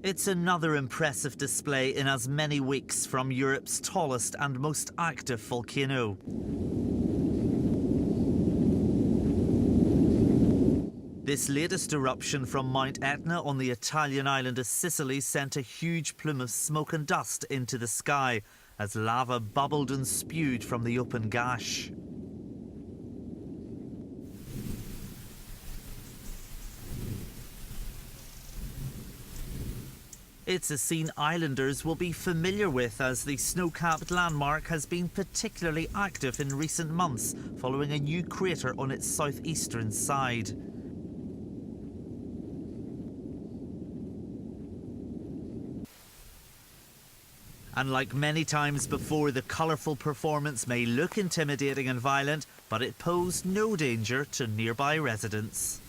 It's another impressive display in as many weeks from Europe's tallest and most active volcano. This latest eruption from Mount Etna on the Italian island of Sicily sent a huge plume of smoke and dust into the sky as lava bubbled and spewed from the open gash. It's a scene islanders will be familiar with, as the snow-capped landmark has been particularly active in recent months following a new crater on its southeastern side. And like many times before, the colourful performance may look intimidating and violent, but it posed no danger to nearby residents.